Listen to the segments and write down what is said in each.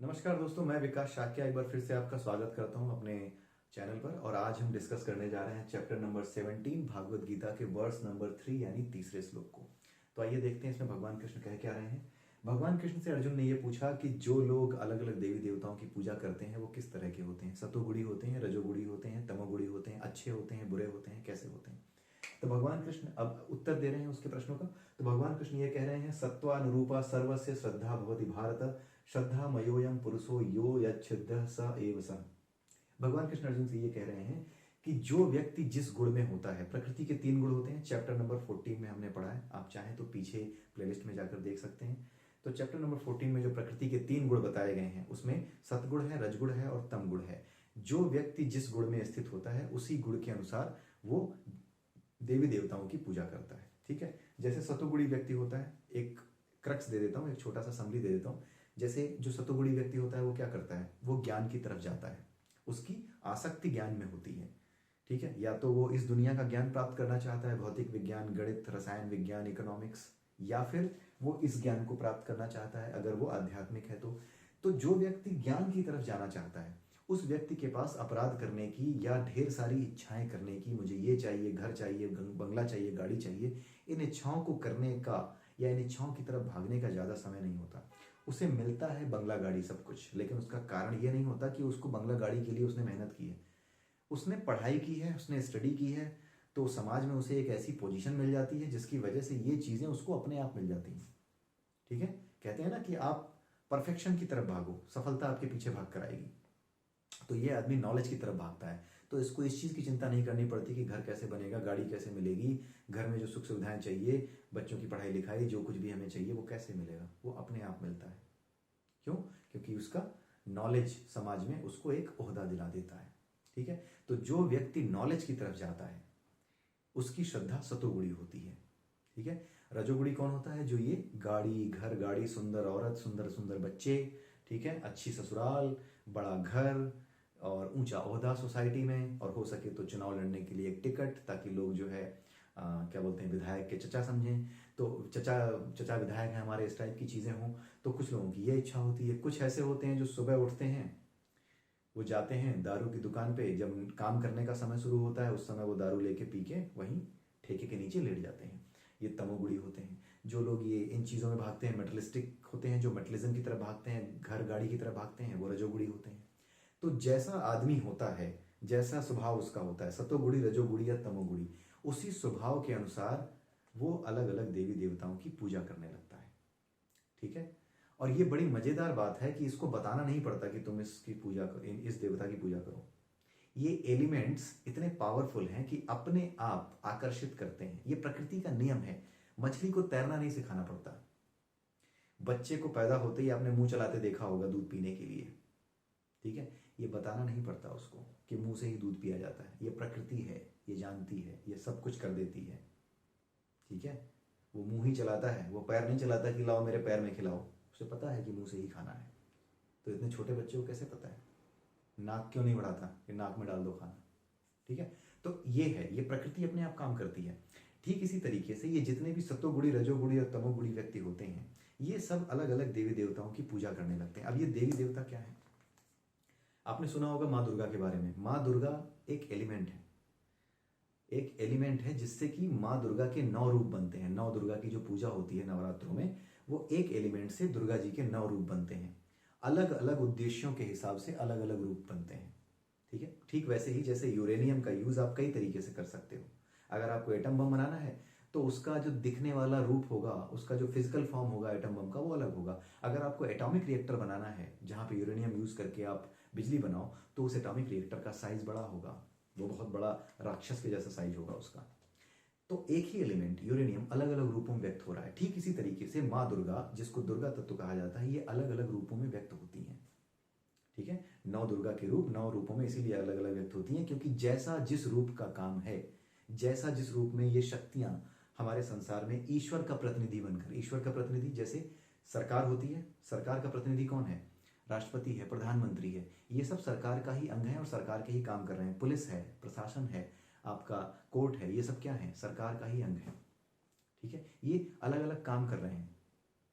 नमस्कार दोस्तों, मैं विकास शाक्या एक बार फिर से आपका स्वागत करता हूं अपने चैनल पर। और आज हम डिस्कस करने जा रहे हैं चैप्टर नंबर 17 भागवत गीता के वर्स नंबर 3 यानी तीसरे श्लोक को। तो आइए देखते हैं इसमें भगवान कृष्ण कह क्या रहे हैं। भगवान कृष्ण से अर्जुन ने यह पूछा कि जो लोग अलग अलग देवी देवताओं की पूजा करते हैं वो किस तरह के होते हैं। सतोगुणी होते हैं, रजोगुणी होते हैं, तमोगुणी होते हैं, अच्छे होते हैं, बुरे होते हैं, कैसे होते हैं। तो भगवान कृष्ण अब उत्तर दे रहे हैं उसके प्रश्नों का। तो भगवान कृष्ण ये कह रहे हैं, सत्वानुरूपा सर्वस्य श्रद्धा भवति भारत, श्रद्धा मयोयम पुरुषो यो यच्छिद्ध स एव स। भगवान कृष्ण अर्जुन से ये कह रहे हैं कि जो व्यक्ति जिस गुण में होता है, प्रकृति के 3 गुण होते हैं, चैप्टर नंबर 14 में हमने पढ़ा है। आप चाहें तो पीछे प्लेलिस्ट में जाकर देख सकते हैं। तो चैप्टर नंबर 14 में जो प्रकृति के 3 गुण बताए गए हैं उसमें सतगुण है, रजगुण है और तम गुण है। जो व्यक्ति जिस गुण में स्थित होता है उसी गुण के अनुसार वो देवी देवताओं की पूजा करता है। ठीक है, जैसे सतोगुणी व्यक्ति होता है, एक क्रक्स दे देता हूं, एक छोटा सा समरी दे देता हूं। जैसे जो सतोगुणी व्यक्ति होता है वो क्या करता है, वो ज्ञान की तरफ जाता है, उसकी आसक्ति ज्ञान में होती है। ठीक है, या तो वो इस दुनिया का ज्ञान प्राप्त करना चाहता है, भौतिक विज्ञान, गणित, रसायन विज्ञान, इकोनॉमिक्स, या फिर वो इस ज्ञान को प्राप्त करना चाहता है अगर वो आध्यात्मिक है तो जो व्यक्ति ज्ञान की तरफ जाना चाहता है उस व्यक्ति के पास अपराध करने की या ढेर सारी इच्छाएं करने की, मुझे ये चाहिए, घर चाहिए, बंगला चाहिए, गाड़ी चाहिए, इन इच्छाओं को करने का या इन इच्छाओं की तरफ भागने का ज्यादा समय नहीं होता। उसे मिलता है बंगला, गाड़ी, सब कुछ, लेकिन उसका कारण ये नहीं होता कि उसको बंगला गाड़ी के लिए उसने मेहनत की है। उसने पढ़ाई की है, उसने स्टडी की है, तो समाज में उसे एक ऐसी पोजीशन मिल जाती है जिसकी वजह से ये चीजें उसको अपने आप मिल जाती हैं। ठीक है, कहते हैं ना कि आप परफेक्शन की तरफ भागो, सफलता आपके पीछे भाग कर आएगी। तो ये आदमी नॉलेज की तरफ भागता है, तो इसको इस चीज की चिंता नहीं करनी पड़ती कि घर कैसे बनेगा, गाड़ी कैसे मिलेगी, घर में जो सुख सुविधाएं चाहिए, बच्चों की पढ़ाई लिखाई, जो कुछ भी हमें चाहिए वो कैसे मिलेगा, वो अपने आप मिलता है। क्यों? क्योंकि उसका नॉलेज समाज में उसको एक ओहदा दिला देता है। ठीक है, तो जो व्यक्ति नॉलेज की तरफ जाता है उसकी श्रद्धा सतोगुणी होती है। ठीक है, रजोगुणी कौन होता है? जो ये गाड़ी, घर, गाड़ी, सुंदर औरत, सुंदर सुंदर बच्चे, ठीक है, अच्छी ससुराल, बड़ा घर और ऊंचा ओहदा सोसाइटी में, और हो सके तो चुनाव लड़ने के लिए एक टिकट, ताकि लोग जो है क्या बोलते हैं, विधायक के चचा समझें। तो चचा चचा विधायक है हमारे, इस टाइप की चीजें हों। तो कुछ लोगों की ये इच्छा होती है। कुछ ऐसे होते हैं जो सुबह उठते हैं, वो जाते हैं दारू की दुकान पे, जब काम करने का समय शुरू होता है उस समय वो दारू लेके पी के वहीं ठेके के नीचे लेट जाते हैं। ये तमोगुणी होते हैं। जो लोग ये इन चीजों में भागते हैं, मेटलिस्टिक होते हैं, जो मेटलिज्म की तरफ भागते हैं, घर गाड़ी की तरफ भागते हैं, वो रजोगुणी होते हैं। तो जैसा आदमी होता है, जैसा स्वभाव उसका होता है, सतोगुणी, रजोगुणी या तमोगुणी, उसी स्वभाव के अनुसार वो अलग अलग देवी देवताओं की पूजा करने लगता है। ठीक है, और ये बड़ी मजेदार बात है कि इसको बताना नहीं पड़ता कि तुम इसकी पूजा करो, इस देवता की पूजा करो। ये एलिमेंट्स इतने पावरफुल हैं कि अपने आप आकर्षित करते हैं। ये प्रकृति का नियम है। मछली को तैरना नहीं सिखाना पड़ता। बच्चे को पैदा होते ही आपने मुंह चलाते देखा होगा दूध पीने के लिए। ठीक है, ये बताना नहीं पड़ता उसको कि मुंह से ही दूध पिया जाता है। ये प्रकृति है, ये जानती है, ये सब कुछ कर देती है। ठीक है, वो मुंह ही चलाता है, वो पैर नहीं चलाता कि लाओ मेरे पैर में खिलाओ। उसे पता है कि मुंह से ही खाना है। तो इतने छोटे बच्चे को कैसे पता है? नाक क्यों नहीं बढ़ाता कि नाक में डाल दो खाना। ठीक है, तो ये है, ये प्रकृति अपने आप काम करती है। ठीक इसी तरीके से ये जितने भी सतोगुणी, रजोगुणी और तमोगुणी व्यक्ति होते हैं, ये सब अलग अलग देवी देवताओं की पूजा करने लगते हैं। अब ये देवी देवता क्या है? आपने सुना होगा माँ दुर्गा के बारे में। माँ दुर्गा एक एलिमेंट है, एक एलिमेंट है जिससे कि माँ दुर्गा के 9 रूप बनते हैं। 9 दुर्गा की जो पूजा होती है नवरात्रों में, वो एक एलिमेंट से दुर्गा जी के 9 रूप बनते हैं। अलग अलग उद्देश्यों के हिसाब से अलग अलग रूप बनते हैं। ठीक है, ठीक वैसे ही जैसे यूरेनियम का यूज आप कई तरीके से कर सकते हो। अगर आपको एटम बम बनाना है तो उसका जो दिखने वाला रूप होगा, उसका जो फिजिकल फॉर्म होगा एटम बम का, वो अलग होगा। अगर आपको एटॉमिक रिएक्टर बनाना है जहां पे यूरेनियम यूज करके आप बिजली बनाओ, तो उस एटॉमिक रिएक्टर का साइज बड़ा होगा, वो बहुत बड़ा राक्षस के जैसा साइज होगा उसका। तो एक ही एलिमेंट यूरेनियम अलग अलग रूपों में व्यक्त हो रहा है। ठीक इसी तरीके से माँ दुर्गा, जिसको दुर्गा तत्व कहा जाता है, ये अलग अलग रूपों में व्यक्त होती हैं। ठीक है, 9 दुर्गा के रूप 9 रूपों में इसीलिए अलग अलग व्यक्त होती हैं, क्योंकि जैसा जिस रूप का काम है, जैसा जिस रूप में ये शक्तियां हमारे संसार में ईश्वर का प्रतिनिधि बनकर, ईश्वर का प्रतिनिधि जैसे सरकार होती है, सरकार का प्रतिनिधि कौन है? राष्ट्रपति है, प्रधानमंत्री है, ये सब सरकार का ही अंग है और सरकार के ही काम कर रहे हैं। पुलिस है, प्रशासन है, आपका कोर्ट है, ये सब क्या है? सरकार का ही अंग है। ठीक है, ये अलग अलग काम कर रहे हैं।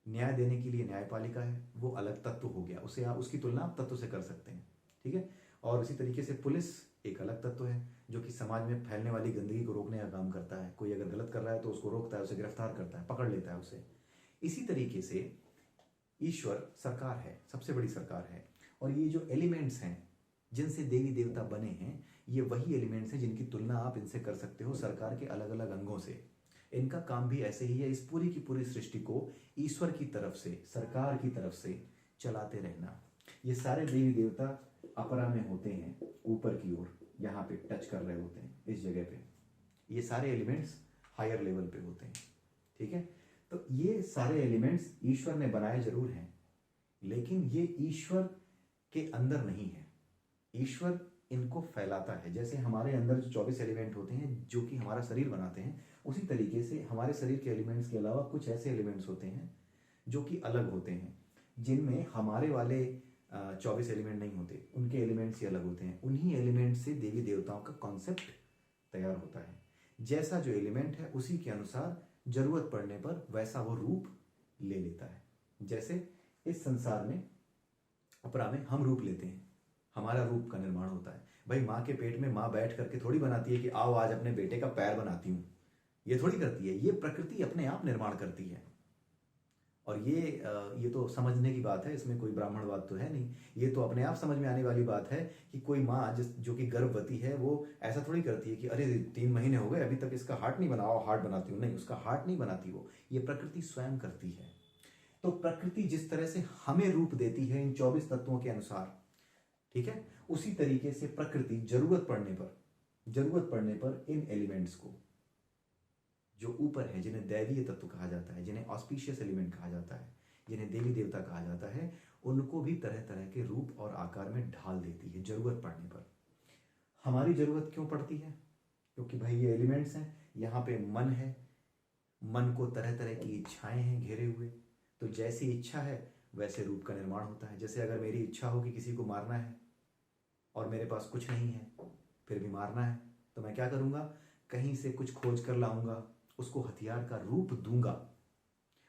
न्याय देने के लिए न्यायपालिका है, वो अलग तत्व हो गया, उसे आप उसकी तुलना आप तत्व से कर सकते हैं, ठीक है। और उसी तरीके से पुलिस एक अलग तत्व है जो कि समाज में फैलने वाली गंदगी को रोकने का काम करता है। कोई अगर गलत कर रहा है तो उसको रोकता है, उसे गिरफ्तार करता है, पकड़ लेता है उसे। इसी तरीके से ईश्वर सरकार है, सबसे बड़ी सरकार है। और ये जो एलिमेंट्स हैं जिनसे देवी देवता बने हैं, ये वही एलिमेंट्स हैं जिनकी तुलना आप इनसे कर सकते हो सरकार के अलग अलग अंगों से। इनका काम भी ऐसे ही है, इस पूरी की पूरी सृष्टि को ईश्वर की तरफ से, सरकार की तरफ से चलाते रहना। ये सारे देवी देवता अपरा में होते हैं, ऊपर की ओर यहाँ पे टच कर रहे होते हैं इस जगह पे। ये सारे एलिमेंट्स हायर लेवल पे होते हैं, ठीक है। तो ये सारे एलिमेंट्स ईश्वर ने बनाए जरूर हैं, लेकिन ये ईश्वर के अंदर नहीं है। ईश्वर इनको फैलाता है। जैसे हमारे अंदर जो 24 एलिमेंट होते हैं जो कि हमारा शरीर बनाते हैं, उसी तरीके से हमारे शरीर के एलिमेंट्स के अलावा कुछ ऐसे एलिमेंट्स होते हैं जो कि अलग होते हैं, जिनमें हमारे वाले 24 एलिमेंट नहीं होते, उनके एलिमेंट्स ही अलग होते हैं। उन्हीं एलिमेंट से देवी देवताओं का कॉन्सेप्ट तैयार होता है। जैसा जो एलिमेंट है उसी के अनुसार जरूरत पड़ने पर वैसा वो रूप ले लेता है। जैसे इस संसार में, अपरा में हम रूप लेते हैं, हमारा रूप का निर्माण होता है। भाई माँ के पेट में माँ बैठ करके थोड़ी बनाती है कि आओ आज अपने बेटे का पैर बनाती हूँ, ये थोड़ी करती है। ये प्रकृति अपने आप निर्माण करती है। और ये तो समझने की बात है, इसमें कोई ब्राह्मणवाद तो है नहीं। ये तो अपने आप समझ में आने वाली बात है कि कोई माँ जो कि गर्भवती है वो ऐसा थोड़ी करती है कि अरे 3 महीने हो गए अभी तक इसका हार्ट नहीं बनाओ, हार्ट बनाती हूँ। नहीं, उसका हार्ट नहीं बनाती वो, ये प्रकृति स्वयं करती है। तो प्रकृति जिस तरह से हमें रूप देती है इन 24 तत्वों के अनुसार, ठीक है, उसी तरीके से प्रकृति जरूरत पड़ने पर इन एलिमेंट्स को जो ऊपर है, जिन्हें दैवीय तत्व कहा जाता है, जिन्हें ऑस्पिशियस एलिमेंट कहा जाता है, जिन्हें देवी देवता कहा जाता है, उनको भी तरह तरह के रूप और आकार में ढाल देती है जरूरत पड़ने पर। हमारी जरूरत क्यों पड़ती है? क्योंकि भाई ये एलिमेंट्स हैं, यहाँ पे मन है, मन को तरह तरह की इच्छाएं हैं घेरे हुए। तो जैसी इच्छा है वैसे रूप का निर्माण होता है। जैसे अगर मेरी इच्छा हो कि किसी को मारना है और मेरे पास कुछ नहीं है, फिर भी मारना है, तो मैं क्या करूँगा? कहीं से कुछ खोज कर लाऊंगा, उसको हथियार का रूप दूंगा।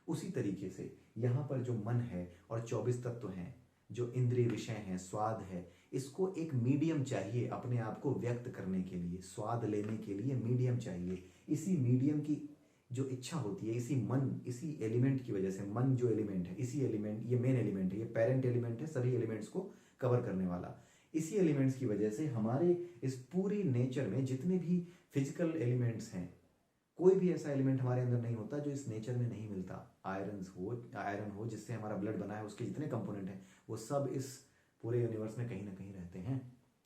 उसी तरीके से यहाँ पर जो मन है और 24 तत्व हैं, जो इंद्रिय विषय हैं, स्वाद है, इसको एक मीडियम चाहिए अपने आप को व्यक्त करने के लिए, स्वाद लेने के लिए मीडियम चाहिए। इसी मीडियम की जो इच्छा होती है, इसी मन, इसी एलिमेंट की वजह से, मन जो एलिमेंट है, इसी एलिमेंट, ये मेन एलिमेंट है, ये पेरेंट एलिमेंट है सभी एलिमेंट्स को कवर करने वाला। इसी एलिमेंट्स की वजह से हमारे इस पूरी नेचर में जितने भी फिजिकल एलिमेंट्स हैं, कोई भी ऐसा एलिमेंट हमारे अंदर नहीं होता जो इस नेचर में नहीं मिलता। आयरन हो जिससे हमारा ब्लड बना है, उसके जितने कंपोनेंट हैं वो सब इस पूरे यूनिवर्स में कहीं ना कहीं रहते हैं,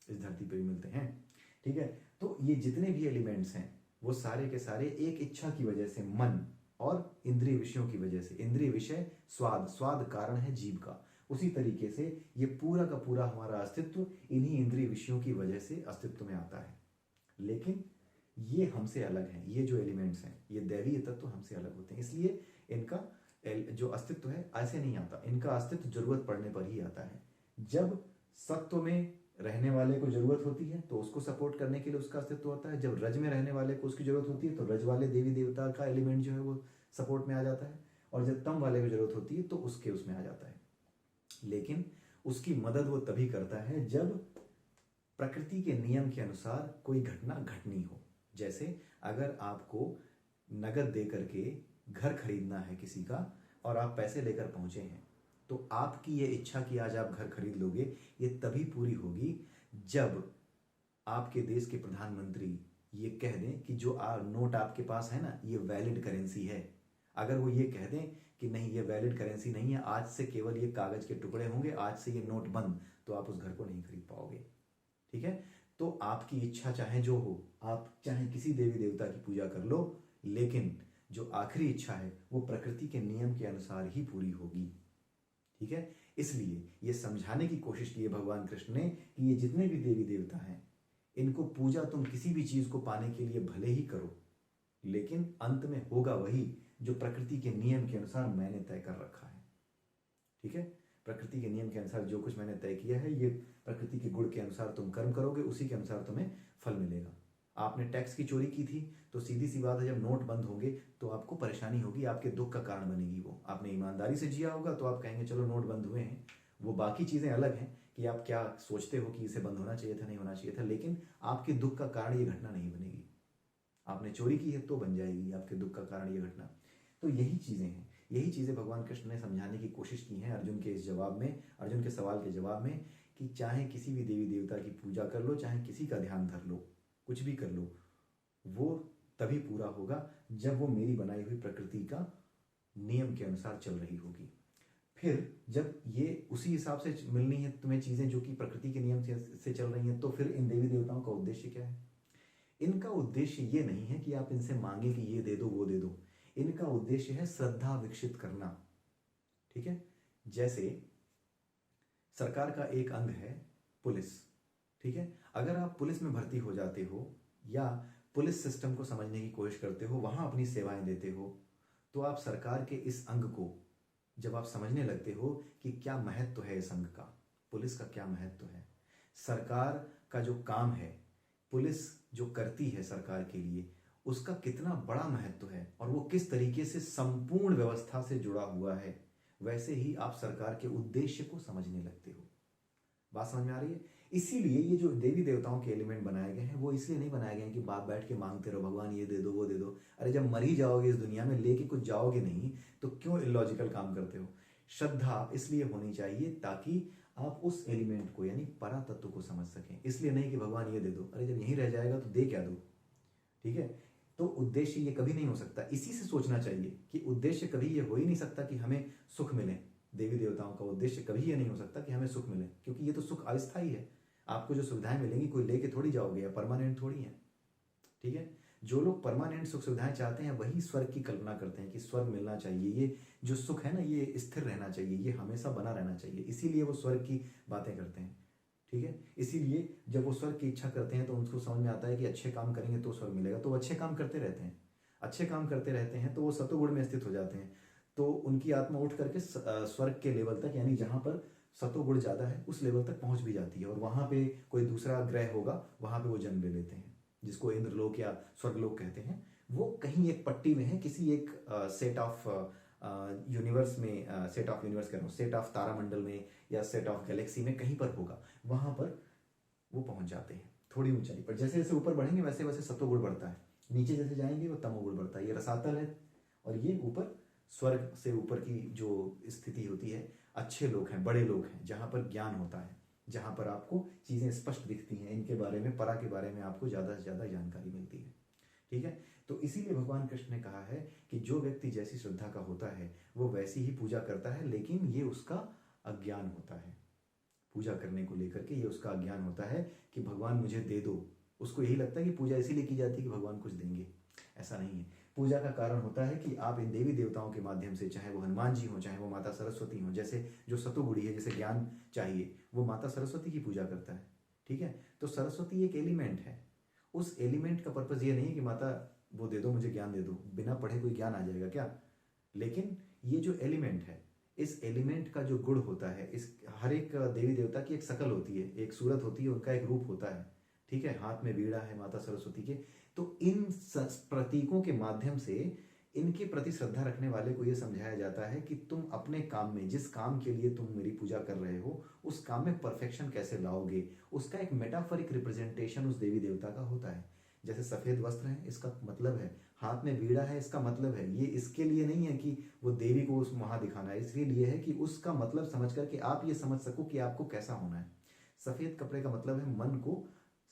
इस धरती पे भी मिलते हैं, ठीक है। तो ये जितने भी एलिमेंट्स हैं वो सारे के सारे एक इच्छा की वजह से, मन और इंद्रिय विषयों की वजह से, इंद्रिय विषय स्वाद, स्वाद कारण है जीव का, उसी तरीके से ये पूरा का पूरा हमारा अस्तित्व इन्हीं इंद्रिय विषयों की वजह से अस्तित्व में आता है। लेकिन ये हमसे अलग हैं, ये जो एलिमेंट्स हैं, ये दैवीय तत्व हमसे अलग होते हैं, इसलिए इनका जो अस्तित्व है ऐसे नहीं आता। इनका अस्तित्व जरूरत पड़ने पर ही आता है। जब सत्व में रहने वाले को जरूरत होती है तो उसको सपोर्ट करने के लिए उसका अस्तित्व होता है। जब रज में रहने वाले को उसकी जरूरत होती है तो रज वाले देवी देवता का एलिमेंट जो है वो सपोर्ट में आ जाता है, और जब तम वाले को जरूरत होती है तो उसमें आ जाता है। लेकिन उसकी मदद वो तभी करता है जब प्रकृति के नियम के अनुसार कोई घटना घटनी हो। जैसे अगर आपको नगद दे करके घर खरीदना है किसी का और आप पैसे लेकर पहुंचे हैं, तो आपकी ये इच्छा कि आज आप घर खरीद लोगे, ये तभी पूरी होगी जब आपके देश के प्रधानमंत्री ये कह दें कि जो नोट आपके पास है ना, ये वैलिड करेंसी है। अगर वो ये कह दें कि नहीं, ये वैलिड करेंसी नहीं है, आज से केवल ये कागज के टुकड़े होंगे, आज से ये नोट बंद, तो आप उस घर को नहीं खरीद पाओगे, ठीक है। तो आपकी इच्छा चाहे जो हो, आप चाहे किसी देवी देवता की पूजा कर लो, लेकिन जो आखिरी इच्छा है वो प्रकृति के नियम के अनुसार ही पूरी होगी, ठीक है। इसलिए ये समझाने की कोशिश की है भगवान कृष्ण ने कि ये जितने भी देवी देवता हैं, इनको पूजा तुम किसी भी चीज को पाने के लिए भले ही करो, लेकिन अंत में होगा वही जो प्रकृति के नियम के अनुसार मैंने तय कर रखा है, ठीक है। प्रकृति के नियम के अनुसार जो कुछ मैंने तय किया है, ये प्रकृति के गुण के अनुसार तुम कर्म करोगे, उसी के अनुसार तुम्हें फल मिलेगा। आपने टैक्स की चोरी की थी, तो सीधी सी बात है जब नोट बंद होंगे तो आपको परेशानी होगी, आपके दुख का कारण बनेगी वो। आपने ईमानदारी से जिया होगा तो आप कहेंगे चलो नोट बंद हुए हैं, वो बाकी चीज़ें अलग हैं कि आप क्या सोचते हो कि इसे बंद होना चाहिए था, नहीं होना चाहिए था, लेकिन आपके दुख का कारण ये घटना नहीं बनेगी। आपने चोरी की है तो बन जाएगी आपके दुख का कारण ये घटना। तो यही चीज़ें हैं, यही चीज़ें भगवान कृष्ण ने समझाने की कोशिश की हैं अर्जुन के इस जवाब में, अर्जुन के सवाल के जवाब में, कि चाहे किसी भी देवी देवता की पूजा कर लो, चाहे किसी का ध्यान धर लो, कुछ भी कर लो, वो तभी पूरा होगा जब वो मेरी बनाई हुई प्रकृति का नियम के अनुसार चल रही होगी। फिर जब ये उसी हिसाब से मिलनी है तुम्हें चीज़ें जो कि प्रकृति के नियम से चल रही हैं, तो फिर इन देवी देवताओं का उद्देश्य क्या है? इनका उद्देश्य ये नहीं है कि आप इनसे मांगे कि ये दे दो वो दे दो, इनका उद्देश्य है श्रद्धा विकसित करना। ठीक है, जैसे सरकार का एक अंग है पुलिस। ठीक है, अगर आप पुलिस में भर्ती हो जाते हो या पुलिस सिस्टम को समझने की कोशिश करते हो, वहां अपनी सेवाएं देते हो, तो आप सरकार के इस अंग को जब आप समझने लगते हो कि क्या महत्व है इस अंग का, पुलिस का क्या महत्व है, सरकार का जो काम है, पुलिस जो करती है सरकार के लिए, उसका कितना बड़ा महत्व है और वो किस तरीके से संपूर्ण व्यवस्था से जुड़ा हुआ है, वैसे ही आप सरकार के उद्देश्य को समझने लगते हो। बात समझ में आ रही है? इसीलिए ये जो देवी देवताओं के एलिमेंट बनाए गए हैं वो इसलिए नहीं बनाए गए हैं कि बाप बैठ के मांगते रहो भगवान ये दे दो वो दे दो। अरे जब मर ही जाओगे इस दुनिया में, लेके कुछ जाओगे नहीं, तो क्यों इलॉजिकल काम करते हो? श्रद्धा इसलिए होनी चाहिए ताकि आप उस एलिमेंट को यानी परा तत्व को समझ सकें, इसलिए नहीं कि भगवान ये दे दो। अरे जब यहीं रह जाएगा तो दे क्या दो? ठीक है, तो उद्देश्य ये कभी नहीं हो सकता। इसी से सोचना चाहिए कि उद्देश्य कभी ये हो ही नहीं सकता कि हमें सुख मिले। देवी देवताओं का उद्देश्य कभी ये नहीं हो सकता कि हमें सुख मिले, क्योंकि ये तो सुख अस्थायी है। आपको जो सुविधाएं मिलेंगी कोई लेके थोड़ी जाओगे, या परमानेंट थोड़ी है। ठीक है, जो लोग परमानेंट सुख सुविधाएं चाहते हैं वही स्वर्ग की कल्पना करते हैं कि स्वर्ग मिलना चाहिए, ये जो सुख है ना ये स्थिर रहना चाहिए, ये हमेशा बना रहना चाहिए, इसीलिए वो स्वर्ग की बातें करते हैं। ठीक है, इसीलिए जब वो स्वर्ग की इच्छा करते हैं तो उनको समझ में आता है कि अच्छे काम करेंगे तो स्वर्ग मिलेगा, तो वो अच्छे काम करते रहते हैं। अच्छे काम करते रहते हैं तो वो सतोगुण में स्थित हो जाते हैं, तो उनकी आत्मा उठ करके स्वर्ग के लेवल तक, यानी जहां पर सतोगुण ज्यादा है उस लेवल तक पहुंच भी जाती है, और वहां पे कोई दूसरा ग्रह होगा वहां पे वो जन्म ले लेते हैं, जिसको इंद्रलोक या स्वर्गलोक कहते हैं। वो कहीं एक पट्टी में है, किसी एक सेट ऑफ यूनिवर्स में, सेट ऑफ यूनिवर्स कह रहा हूँ, सेट ऑफ तारामंडल में या सेट ऑफ गैलेक्सी में कहीं पर होगा, वहां पर वो पहुंच जाते हैं थोड़ी ऊंचाई पर। जैसे जैसे ऊपर बढ़ेंगे वैसे वैसे सतोगुण बढ़ता है, नीचे जैसे जाएंगे वो तमोगुण बढ़ता है। ये रसातल है, और ये ऊपर स्वर्ग से ऊपर की जो स्थिति होती है, अच्छे लोग हैं, बड़े लोग हैं, जहां पर ज्ञान होता है, जहां पर आपको चीजें स्पष्ट दिखती हैं, इनके बारे में, परा के बारे में आपको ज्यादा से ज्यादा जानकारी मिलती है। ठीक है, तो इसीलिए भगवान कृष्ण ने कहा है कि जो व्यक्ति जैसी श्रद्धा का होता है वो वैसी ही पूजा करता है, लेकिन ये उसका अज्ञान होता है। पूजा करने को लेकर के ये उसका अज्ञान होता है कि भगवान मुझे दे दो। उसको यही लगता है कि पूजा इसीलिए की जाती है कि भगवान कुछ देंगे। ऐसा नहीं है। पूजा का कारण होता है कि आप इन देवी देवताओं के माध्यम से, चाहे वो हनुमान जी हो, चाहे वो माता सरस्वती हो, जैसे जो सतुगुड़ी है, जैसे ज्ञान चाहिए, वो माता सरस्वती की पूजा करता है। ठीक है, तो सरस्वती एक एलिमेंट है। उस एलिमेंट का पर्पज ये नहीं है कि माता वो दे दो, मुझे ज्ञान दे दो, बिना पढ़े कोई ज्ञान आ जाएगा क्या? लेकिन ये जो एलिमेंट है, इस एलिमेंट का जो गुण होता है, इस हर एक देवी देवता की एक शकल होती है, एक सूरत होती है, उनका एक रूप होता है। ठीक है, हाथ में वीणा है माता सरस्वती के, तो इन प्रतीकों के माध्यम से इनके प्रति श्रद्धा रखने वाले को यह समझाया जाता है कि तुम अपने काम में, जिस काम के लिए तुम मेरी पूजा कर रहे हो, उस काम में परफेक्शन कैसे लाओगे, उसका एक मेटाफरिक रिप्रेजेंटेशन उस देवी देवता का होता है। जैसे सफेद वस्त्र है, इसका मतलब है, हाथ में वीणा है, इसका मतलब है, ये इसके लिए नहीं है कि वो देवी को उस वहां दिखाना है, इसलिए लिए है कि उसका मतलब समझ करके आप ये समझ सको कि आपको कैसा होना है। सफेद कपड़े का मतलब है मन को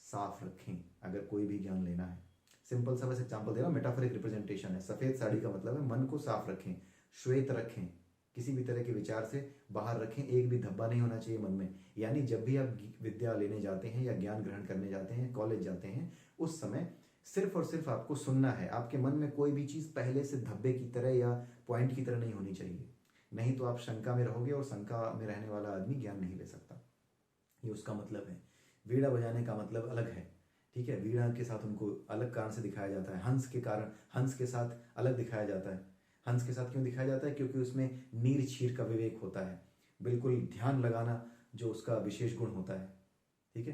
साफ रखें, अगर कोई भी ज्ञान लेना है। सिंपल सा बस एग्जाम्पल दे रहा हूं, मेटाफोरिक रिप्रेजेंटेशन है। सफेद साड़ी का मतलब है मन को साफ रखें, श्वेत रखें, किसी भी तरह के विचार से बाहर रखें, एक भी धब्बा नहीं होना चाहिए मन में। यानी जब भी आप विद्या लेने जाते हैं या ज्ञान ग्रहण करने जाते हैं, कॉलेज जाते हैं, उस समय सिर्फ और सिर्फ आपको सुनना है। आपके मन में कोई भी चीज पहले से धब्बे की तरह या पॉइंट की तरह नहीं होनी चाहिए, नहीं तो आप शंका में रहोगे, और शंका में रहने वाला आदमी ज्ञान नहीं ले सकता। ये उसका मतलब है। वीणा बजाने का मतलब अलग है। ठीक है, वीणा के साथ उनको अलग कारण से दिखाया जाता है। हंस के कारण, हंस के साथ अलग दिखाया जाता है। हंस के साथ क्यों दिखाया जाता है? क्योंकि उसमें नीर छीर का विवेक होता है, बिल्कुल ध्यान लगाना जो उसका विशेष गुण होता है। ठीक है,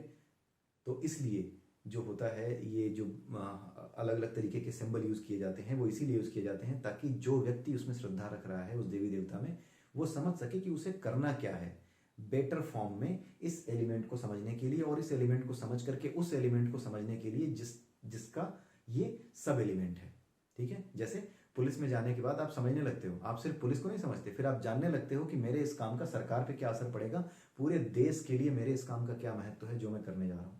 तो इसलिए जो होता है, ये जो अलग अलग तरीके के सिंबल यूज किए जाते हैं वो इसीलिए यूज किए जाते हैं ताकि जो व्यक्ति उसमें श्रद्धा रख रहा है उस देवी देवता में, वो समझ सके कि उसे करना क्या है बेटर फॉर्म में इस एलिमेंट को समझने के लिए, और इस एलिमेंट को समझ करके उस एलिमेंट को समझने के लिए जिसका ये सब एलिमेंट है। ठीक है, जैसे पुलिस में जाने के बाद आप समझने लगते हो, आप सिर्फ पुलिस को नहीं समझते, फिर आप जानने लगते हो कि मेरे इस काम का सरकार पे क्या असर पड़ेगा, पूरे देश के लिए मेरे इस काम का क्या महत्व है जो मैं करने जा रहा हूं।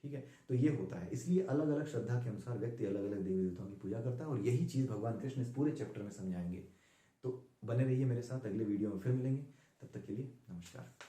ठीक है, तो ये होता है। इसलिए अलग अलग श्रद्धा के अनुसार व्यक्ति अलग अलग देवी देवताओं की पूजा करता है, और यही चीज भगवान कृष्ण इस पूरे चैप्टर में समझाएंगे। तो बने रहिए मेरे साथ, अगले वीडियो में फिर मिलेंगे, तब तक के लिए नमस्कार।